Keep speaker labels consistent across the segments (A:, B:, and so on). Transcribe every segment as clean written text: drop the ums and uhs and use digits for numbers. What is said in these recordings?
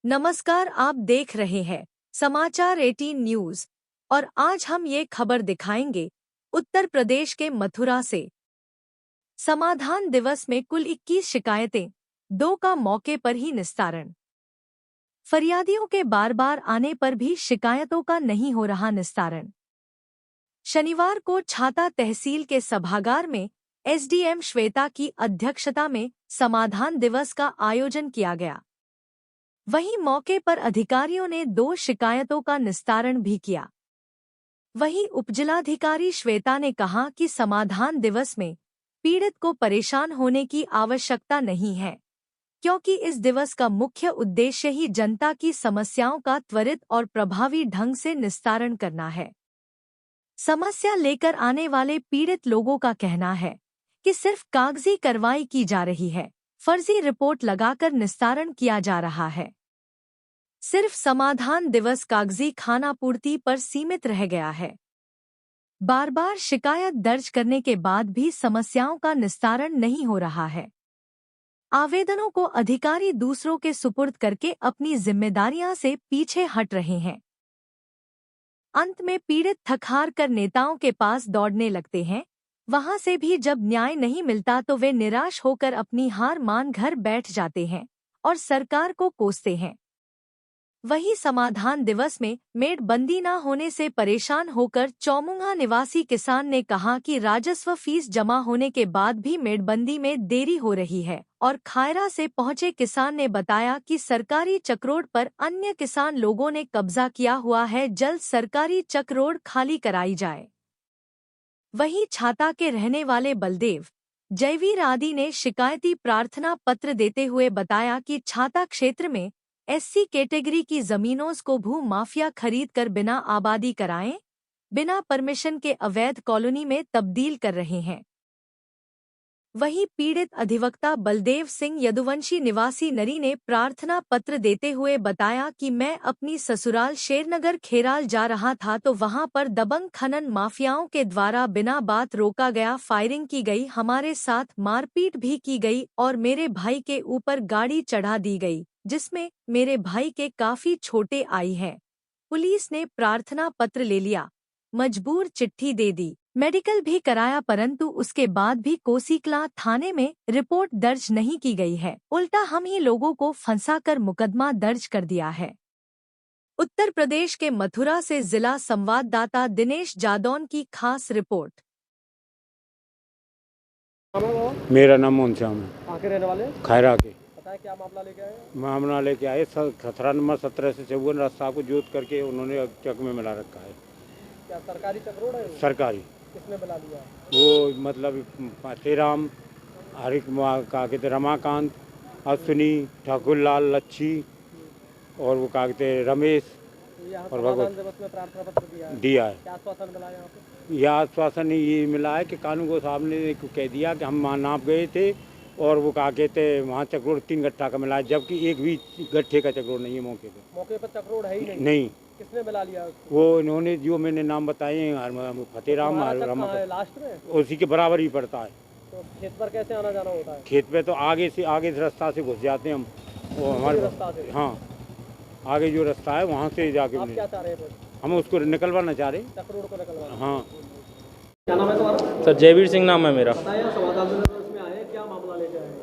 A: नमस्कार, आप देख रहे हैं समाचार 18 न्यूज और आज हम ये खबर दिखाएंगे उत्तर प्रदेश के मथुरा से। समाधान दिवस में कुल 21 शिकायतें, 2 का मौके पर ही निस्तारण। फरियादियों के बार बार आने पर भी शिकायतों का नहीं हो रहा निस्तारण। शनिवार को छाता तहसील के सभागार में एसडीएम श्वेता की अध्यक्षता में समाधान दिवस का आयोजन किया गया। वहीं मौके पर अधिकारियों ने 2 शिकायतों का निस्तारण भी किया। वहीं उपजिलाधिकारी श्वेता ने कहा कि समाधान दिवस में पीड़ित को परेशान होने की आवश्यकता नहीं है, क्योंकि इस दिवस का मुख्य उद्देश्य ही जनता की समस्याओं का त्वरित और प्रभावी ढंग से निस्तारण करना है। समस्या लेकर आने वाले पीड़ित लोगों का कहना है कि सिर्फ कागजी कार्रवाई की जा रही है, फर्जी रिपोर्ट लगाकर निस्तारण किया जा रहा है। सिर्फ समाधान दिवस कागजी खानापूर्ति पर सीमित रह गया है। बार बार शिकायत दर्ज करने के बाद भी समस्याओं का निस्तारण नहीं हो रहा है। आवेदनों को अधिकारी दूसरों के सुपुर्द करके अपनी जिम्मेदारियां से पीछे हट रहे हैं। अंत में पीड़ित थक-हार कर नेताओं के पास दौड़ने लगते हैं। वहां से भी जब न्याय नहीं मिलता तो वे निराश होकर अपनी हार मान घर बैठ जाते हैं और सरकार को कोसते हैं। वहीं समाधान दिवस में मेड़बंदी न होने से परेशान होकर चौमुंगा निवासी किसान ने कहा कि राजस्व फीस जमा होने के बाद भी मेड़बंदी में देरी हो रही है और खायरा से पहुंचे किसान ने बताया कि सरकारी चक्रोड पर अन्य किसान लोगों ने कब्जा किया हुआ है, जल्द सरकारी चक्रोड खाली कराई जाए। वहीं छाता के रहने वाले बलदेव, जयवीर आदि ने शिकायती प्रार्थना पत्र देते हुए बताया कि छाता क्षेत्र में एससी कैटेगरी की जमीनों को भू माफिया खरीद कर बिना आबादी कराएं, बिना परमिशन के अवैध कॉलोनी में तब्दील कर रहे हैं। वहीं पीड़ित अधिवक्ता बलदेव सिंह यदुवंशी निवासी नरी ने प्रार्थना पत्र देते हुए बताया कि मैं अपनी ससुराल शेरनगर खेराल जा रहा था तो वहां पर दबंग खनन माफियाओं के द्वारा बिना बात रोका गया, फायरिंग की गई, हमारे साथ मारपीट भी की गई और मेरे भाई के ऊपर गाड़ी चढ़ा दी गई, जिसमें मेरे भाई के काफी छोटे आई हैं। पुलिस ने प्रार्थना पत्र ले लिया, मजबूर चिट्ठी दे दी, मेडिकल भी कराया, परंतु उसके बाद भी कोसीकला थाने में रिपोर्ट दर्ज नहीं की गई है। उल्टा हम ही लोगों को फंसाकर मुकदमा दर्ज कर दिया है। उत्तर प्रदेश के मथुरा से जिला संवाददाता दिनेश जादौन की खास रिपोर्ट।
B: मेरा नाम मोहन श्याम है।
C: कहाँ के रहने वाले?
B: खैरा के।
C: बताया क्या मामला लेके आए?
B: मामला लेके आए 17 नंबर 17 से 54 रास्ता को जोत करके उन्होंने चक में मिला रखा है।
C: क्या सरकारी चक्रोड है?
B: सरकारी।
C: किसने मिला लिया?
B: वो मतलब तेराम, हरिक का कहते रमाकांत, अश्विनी, ठाकुरलाल, लच्छी और वो का कहते रमेश और भगवत
C: दिवस में प्रार्थना पत्र
B: दिया है।
C: क्या आश्वासन मिला यहाँ पे?
B: यह आश्वासन ये मिला है कि कानून को साहब ने कह दिया कि हम वहाँ नाप गए थे और वो कहा कहते वहाँ चक्रोड 3 गट्ठा का मिला है, जबकि एक भी गट्ठे का चक्रोड नहीं है मौके पर।
C: मौके पर चक्रोड है ही
B: नहीं।
C: किसने मिला लिया उसको?
B: वो इन्होंने जो मैंने नाम बताए फतेहराम,
C: लास्ट में
B: उसी के बराबर ही पड़ता है।
C: तो खेत पर कैसे आना जाना होता है?
B: खेत पे तो आगे से रास्ता से घुस जाते हैं हम, वो हमारे
C: रास्ता से।
B: हाँ, आगे जो रास्ता है वहाँ से जाके
C: आप क्या चाह रहे हैं?
B: हम उसको निकलवाना चाह रहे।
C: चक्रोड को निकलवाना।
B: हाँ।
C: क्या नाम है तुम्हारा?
D: सर जयवीर सिंह नाम है मेरा।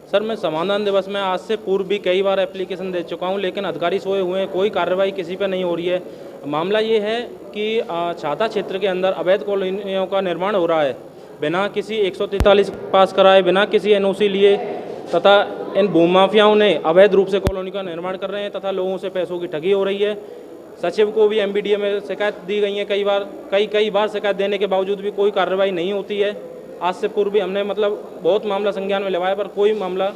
D: सर मैं समाधान दिवस में आज से पूर्व भी कई बार एप्लीकेशन दे चुका हूं, लेकिन अधिकारी सोए हुए हैं, कोई कार्रवाई किसी पे नहीं हो रही है। मामला ये है कि छाता क्षेत्र के अंदर अवैध कॉलोनियों का निर्माण हो रहा है, बिना किसी 143 पास कराए, बिना किसी एनओसी लिए, तथा इन भूमाफियाओं ने अवैध रूप से कॉलोनी का निर्माण कर रहे हैं तथा लोगों से पैसों की ठगी हो रही है। सचिव को भी एमबीडीए में शिकायत दी गई है कई बार शिकायत देने के बावजूद भी कोई कार्रवाई नहीं होती है। आज से पूर्व भी हमने मतलब बहुत मामला संज्ञान में लेवाया पर कोई मामला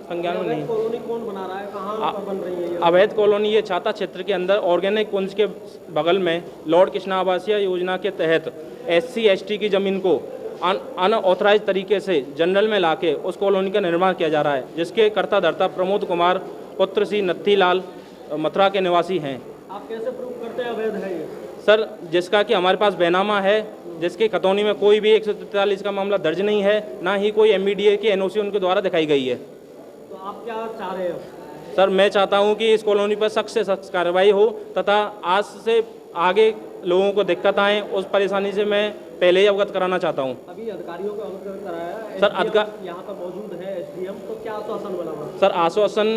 D: संज्ञान में नहीं।
C: कॉलोनी कौन बना रहा है? कहाँ पर बन रही है ये?
D: अवैध कॉलोनी ये छाता क्षेत्र के अंदर ऑर्गेनिक कुंज के बगल में लॉर्ड कृष्णा आवासीय योजना के तहत SC ST की जमीन को अनऑथराइज तरीके से जनरल में लाके उस कॉलोनी का निर्माण किया जा रहा है, जिसके कर्ता धर्ता प्रमोद कुमार पुत्र श्री नत्थीलाल मथुरा के निवासी हैं।
C: आप कैसे प्रूव करते हैं अवैध है ये?
D: सर जिसका कि हमारे पास बैनामा है, जिसके खतौनी में कोई भी 143 का मामला दर्ज नहीं है, ना ही कोई एमबीडीए की एनओसी उनके द्वारा दिखाई गई है।
C: तो आप क्या चाह रहे हो?
D: सर मैं चाहता हूं कि इस कॉलोनी पर सख्त से सख्त कार्रवाई हो तथा आज से आगे लोगों को दिक्कत आए उस परेशानी से मैं पहले ही अवगत कराना चाहता हूं।
C: अभी अधिकारियों को अवगत कराया
D: सर
C: यहाँ पर मौजूद है एसडीएम, तो क्या आश्वासन मिला वहाँ?
D: सर आश्वासन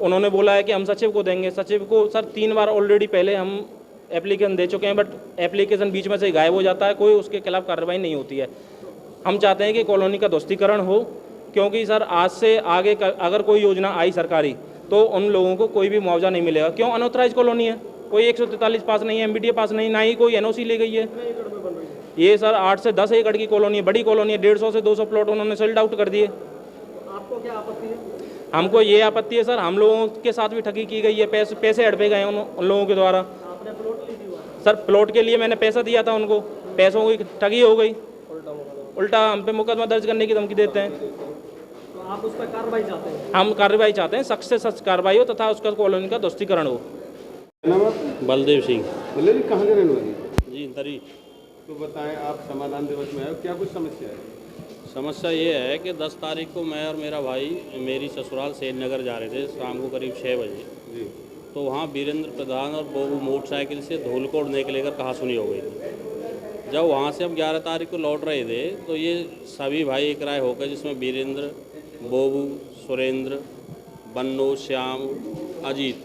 D: उन्होंने बोला है कि हम सचिव को देंगे। सचिव को सर 3 बार ऑलरेडी पहले हम एप्लीकेशन दे चुके हैं, बट एप्लीकेशन बीच में से गायब हो जाता है, कोई उसके खिलाफ कार्रवाई नहीं होती है। हम चाहते हैं कि कॉलोनी का ध्वस्तीकरण हो, क्योंकि सर आज से आगे अगर कोई योजना आई सरकारी तो उन लोगों को कोई भी मुआवजा नहीं मिलेगा। क्यों? अनऑथराइज कॉलोनी है, कोई 143 पास नहीं है, एमबीडीए पास नहीं, ना ही कोई एनओसी ली गई है। ये सर 8 से 10 एकड़ की कॉलोनी है, बड़ी कॉलोनी है, 150 से 200 प्लॉट उन्होंने सोल्ड आउट कर दिए।
C: आपको क्या आपत्ति है?
D: हमको ये आपत्ति है सर, हम लोगों के साथ भी ठगी की गई है, पैसे हड़पे गए उन लोगों के द्वारा।
C: आपने प्लॉट ली थी?
D: सर प्लॉट के लिए मैंने पैसा दिया था उनको, पैसों की ठगी हो गई, उल्टा हम पे मुकदमा दर्ज करने की धमकी देते हैं।
C: तो आप उस पर कार्रवाई चाहते हैं?
D: हम कार्रवाई चाहते हैं, सख्त से सख्त कार्रवाई हो तथा उसका कॉलोनी का ध्वस्तीकरण हो।
E: बलदेव सिंह
F: मतलब जी कहाँ के रहने वाली?
E: जी दरी।
F: तो बताएं, आप समाधान दिवस में आए हो, क्या कुछ समस्या है?
E: समस्या ये है कि 10 तारीख को मैं और मेरा भाई मेरी ससुराल सेन नगर जा रहे थे शाम को करीब 6 बजे।
F: जी।
E: तो वहाँ वीरेंद्र प्रधान और बोबू मोटरसाइकिल से धूलकोट के लेकर कहासुनी हो गई थी। जब वहाँ से हम 11 तारीख को लौट रहे थे तो ये सभी भाई एक राय होकर, जिसमें वीरेंद्र, बोबू, सुरेंद्र, बन्नो, श्याम, अजीत,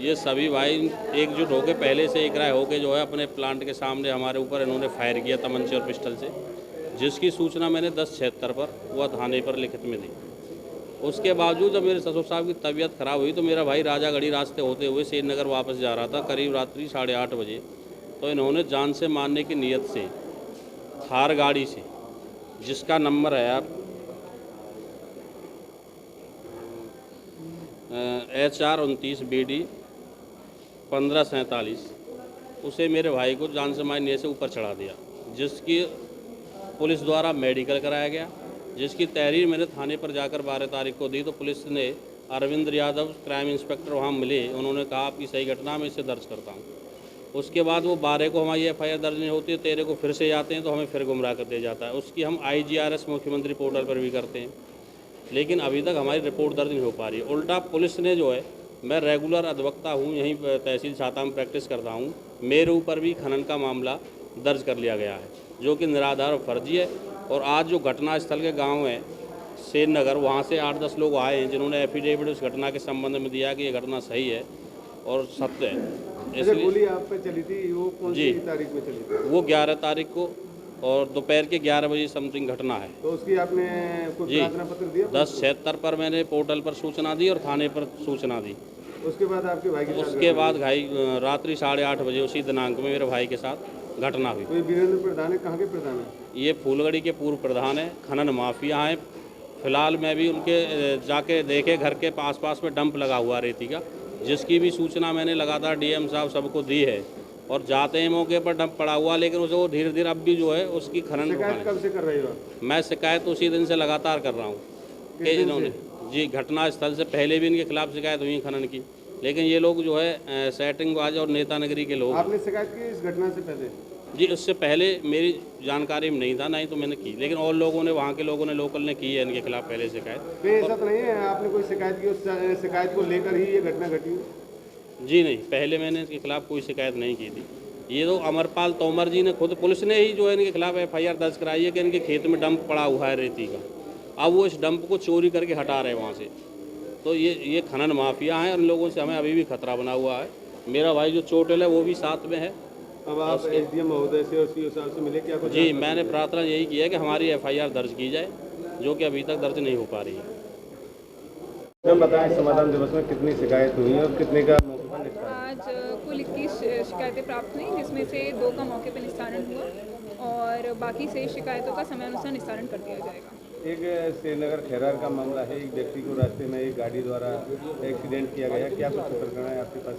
E: ये सभी भाई एकजुट होकर पहले से एक राय होकर जो है अपने प्लांट के सामने हमारे ऊपर इन्होंने फायर किया तमंचे और पिस्टल से, जिसकी सूचना मैंने 10:76 पर वह थाने पर लिखित में दी। उसके बावजूद जब मेरे ससुर साहब की तबीयत खराब हुई तो मेरा भाई राजागढ़ी रास्ते होते हुए सेन नगर वापस जा रहा था करीब रात्रि 8:30 बजे। तो इन्होंने जान से मारने की नीयत से थार गाड़ी से, जिसका नंबर है आप HR 29 BD 1547, उसे मेरे भाई को जान से मारने नीयत से ऊपर चढ़ा दिया, जिसकी पुलिस द्वारा मेडिकल कराया गया, जिसकी तहरीर मैंने थाने पर जाकर 12 तारीख को दी। तो पुलिस ने अरविंद यादव क्राइम इंस्पेक्टर वहाँ मिले, उन्होंने कहा आपकी सही घटना मैं इसे दर्ज करता हूँ। उसके बाद वो 12 को हमारी FIR दर्ज नहीं होती है, 13 को फिर से जाते हैं तो हमें फिर गुमराह कर दिया जाता है। उसकी हम IGRS मुख्यमंत्री पोर्टल पर भी करते हैं, लेकिन अभी तक हमारी रिपोर्ट दर्ज नहीं हो पा रही है। उल्टा पुलिस ने जो है, मैं रेगुलर अधिवक्ता हूँ, यहीं तहसील छाता में प्रैक्टिस करता हूँ, मेरे ऊपर भी खनन का मामला दर्ज कर लिया गया है, जो कि निराधार और फर्जी है। और आज जो घटना स्थल के गांव है सेन नगर, वहाँ से 8-10 लोग आए हैं जिन्होंने एफिडेविट उस घटना के संबंध में दिया कि ये घटना सही है और सत्य है।
F: इसलिए गोली आप पे चली थी, वो कौन सी तारीख में चली थी?
E: वो 11 तारीख को और दोपहर के 11 बजे समथिंग घटना है।
F: तो उसकी आपने कोई प्रार्थना पत्र दिया?
E: 10:76 पर मैंने पोर्टल पर सूचना दी और थाने पर सूचना दी।
F: उसके बाद आपके भाई के साथ?
E: उसके बाद भाई रात्रि 8:30 बजे उसी दिनांक में मेरे भाई के साथ घटना हुई।
F: तो ये वीरेंद्र प्रधान है, कहाँ के प्रधान है?
E: ये फूलगढ़ी के पूर्व प्रधान है, खनन माफिया हैं। फिलहाल मैं भी उनके जाके देखे, घर के पास में डंप लगा हुआ रेती का, जिसकी भी सूचना मैंने लगातार DM साहब सबको दी है। और जाते हैं मौके पर डंप पड़ा हुआ, लेकिन उसे वो धीरे धीरे अब भी जो है उसकी खनन।
F: शिकायत कब से कर रहे हो?
E: मैं शिकायत उसी दिन से लगातार कर रहा हूँ कि इन्होंने जी घटना स्थल से पहले भी इनके खिलाफ शिकायत हुई खनन की, लेकिन ये लोग जो है सेटिंगबाज और नेतानगरी के लोग।
F: आपने शिकायत की इस घटना से पहले?
E: जी उससे पहले मेरी जानकारी में नहीं था, नहीं तो मैंने की, लेकिन और लोगों ने, वहाँ के लोगों ने, लोकल ने की है इनके खिलाफ पहले शिकायत।
F: तो ऐसा तो नहीं है आपने कोई शिकायत की, उस शिकायत को लेकर ही ये घटना घटी?
E: जी नहीं, पहले मैंने इनके खिलाफ कोई शिकायत नहीं की थी। ये तो अमरपाल तोमर जी ने खुद, पुलिस ने ही जो है इनके खिलाफ FIR दर्ज कराई है कि इनके खेत में डंप पड़ा हुआ है रेती का। अब वो इस डंप को चोरी करके हटा रहे हैं वहाँ से। तो ये खनन माफिया हैं, उन लोगों से हमें अभी भी खतरा बना हुआ है। मेरा भाई जो चोटिल है वो भी साथ में है।
F: अब आप SDM महोदय से उसके हिसाब से मिले क्या?
E: जी मैंने प्रार्थना यही की है कि हमारी FIR दर्ज की जाए, जो कि अभी तक दर्ज नहीं हो पा रही है।
F: जब बताएं समाधान दिवस में कितनी शिकायत हुई और कितने का मौके पर निस्तारण?
G: आज कुल 21 शिकायतें प्राप्त हुई, जिसमें से 2 का मौके पर निस्तारण हुआ और बाकी से शिकायतों का समयानुसार निस्तारण कर दिया जाएगा।
F: एक श्रीनगर खैरार का मामला है, एक व्यक्ति को रास्ते में एक गाड़ी द्वारा एक्सीडेंट किया गया, क्या कुछ प्रकरण है आपके पास?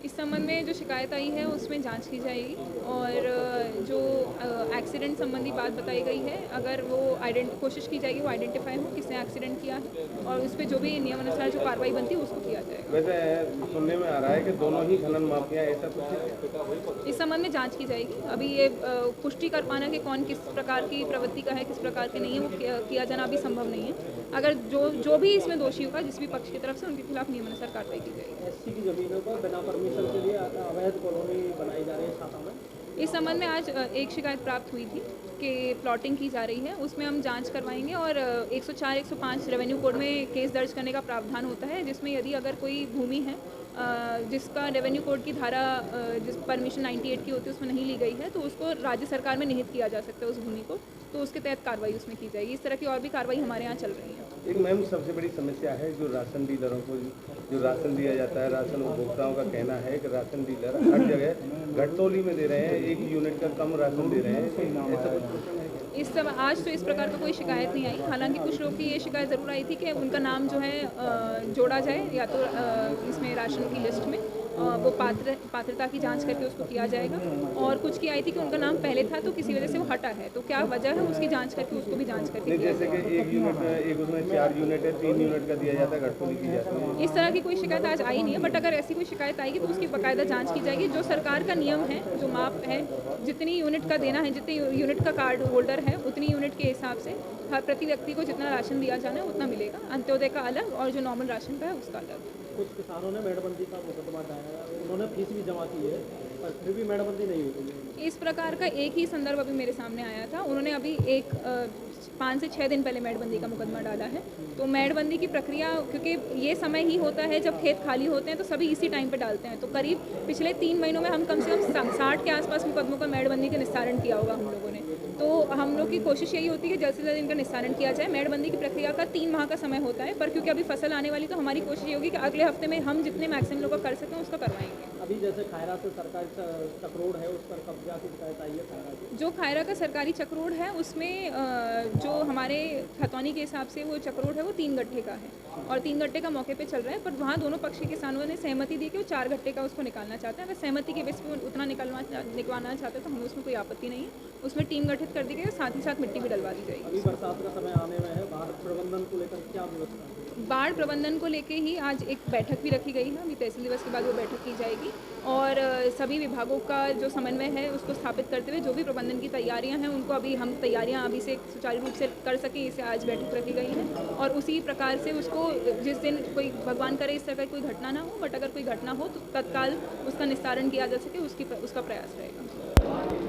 G: इस संबंध में जो शिकायत आई है उसमें जांच की जाएगी और जो एक्सीडेंट संबंधी बात बताई गई है, अगर वो कोशिश की जाएगी वो आइडेंटिफाई हो किसने एक्सीडेंट किया है और उस पर जो भी नियमानुसार जो कार्रवाई बनती है उसको किया जाएगा।
F: वैसे सुनने में आ रहा है कि दोनों ही खनन माफिया, ऐसा कुछ?
G: इस संबंध में जांच की जाएगी। अभी ये पुष्टि कर पाना कि कौन किस प्रकार की प्रवृत्ति का है, किस प्रकार के नहीं है, वो किया जाना अभी संभव नहीं है। अगर जो भी इसमें दोषी होगा जिस भी पक्ष की तरफ से उनके खिलाफ नियमानुसार कार्रवाई की जाएगी।
C: एससी की जमीनों पर बिना परमिशन के लिए अवैध कॉलोनी बनाई जा रही है छाता में।
G: इस संबंध में आज एक शिकायत प्राप्त हुई थी कि प्लॉटिंग की जा रही है, उसमें हम जांच करवाएंगे और 104, 105 रेवेन्यू कोड में केस दर्ज करने का प्रावधान होता है, जिसमें यदि अगर कोई भूमि है जिसका रेवेन्यू कोड की धारा जिस परमिशन 98 की होती है उसमें नहीं ली गई है, तो उसको राज्य सरकार में निहित किया जा सकता है उस भूमि को, तो उसके तहत कार्रवाई उसमें की जाएगी। इस तरह की और भी कार्रवाई हमारे यहाँ चल रही है।
F: एक मैम सबसे बड़ी समस्या है जो राशन डीलरों को जो राशन दिया जाता है, राशन उपभोक्ताओं का कहना है कि राशन डीलर हर जगह घटतौली में दे रहे हैं, 1 यूनिट का कम राशन दे रहे हैं। ऐसा कुछ
G: इस समय आज तो इस प्रकार का कोई शिकायत नहीं आई। हालांकि कुछ लोग की ये शिकायत ज़रूर आई थी कि उनका नाम जो है जोड़ा जाए या तो इसमें राशन की लिस्ट में, वो पात्रता की जांच करके उसको किया जाएगा। और कुछ की आई थी कि उनका नाम पहले था तो किसी वजह से वो हटा है, तो क्या वजह है उसकी जांच करके उसको भी जांच करके
F: जैसे कि 1 यूनिट एक उसमें 4 यूनिट है, 3 यूनिट का दिया जाता है, घटतौली की जाती है।
G: इस तरह की कोई शिकायत आज आई नहीं है, बट अगर ऐसी कोई शिकायत आएगी तो उसकी बाकायदा जांच की जाएगी। जो सरकार का नियम है, जो माप है, जितनी यूनिट का देना है, जितनी यूनिट का कार्ड होल्डर है उतनी यूनिट के हिसाब से हर प्रति व्यक्ति को जितना राशन दिया जाना है उतना मिलेगा। अंत्योदय का अलग और जो नॉर्मल राशन का है उसका अलग।
C: कुछ किसानों ने मेड़बंदी का मुकदमा दायर, उन्होंने फीस भी जमा की है पर फिर भी मेड़बंदी नहीं हुई।
G: इस प्रकार का एक ही संदर्भ अभी मेरे सामने आया था। उन्होंने अभी 5 से 6 दिन पहले मेड़बंदी का मुकदमा डाला है। तो मेड़बंदी की प्रक्रिया, क्योंकि ये समय ही होता है जब खेत खाली होते हैं तो सभी इसी टाइम पे डालते हैं, तो करीब पिछले 3 महीनों में हम कम से कम 60 के आसपास मुकदमों का मेड़बंदी का निस्तारण किया होगा हम लोगों ने। तो हम लोग की कोशिश यही होती है कि जल्द से जल्द इनका निस्तारण किया जाए। मेड़बंदी की प्रक्रिया का 3 माह का समय होता है, पर क्योंकि अभी फसल आने वाली तो हमारी कोशिश ये होगी कि अगले हफ्ते में हम जितने मैक्सिमम लोग कर सकें उसको करवाएंगे।
C: अभी जैसे खायरा से सरकारी चक्रोड है उस पर कब्जा की शिकायत आई है खायरा की।
G: जो खायरा का सरकारी चक्रोड है उसमें जो हमारे खतौनी के हिसाब से वो चक्रोड है वो 3 गट्ठे का है और 3 गट्ठे का मौके पे चल रहा है, पर वहाँ दोनों पक्ष के किसानों ने सहमति दी कि वो 4 गट्ठे का उसको निकालना चाहते हैं। अगर सहमति के बेस पे उतना निकलवाना चाहते हैं तो हमें उसमें कोई आपत्ति नहीं है। उसमें टीम गठित कर दी गई है, साथ ही साथ मिट्टी भी डलवा दी जाएगी।
C: अभी बरसात का समय आने में है, बाढ़ प्रबंधन को लेकर क्या व्यवस्था है?
G: बाढ़ प्रबंधन को लेके ही आज एक बैठक भी रखी गई है। अभी तहसील दिवस के बाद वो बैठक की जाएगी और सभी विभागों का जो समन्वय है उसको स्थापित करते हुए जो भी प्रबंधन की तैयारियां हैं उनको अभी हम तैयारियां अभी से सुचारू रूप से कर सकें, इसे आज बैठक रखी गई है और उसी प्रकार से उसको जिस दिन कोई भगवान करे इस तरह कोई घटना ना हो, बट अगर कोई घटना हो तो तत्काल उसका निस्तारण किया जा सके उसका प्रयास रहेगा।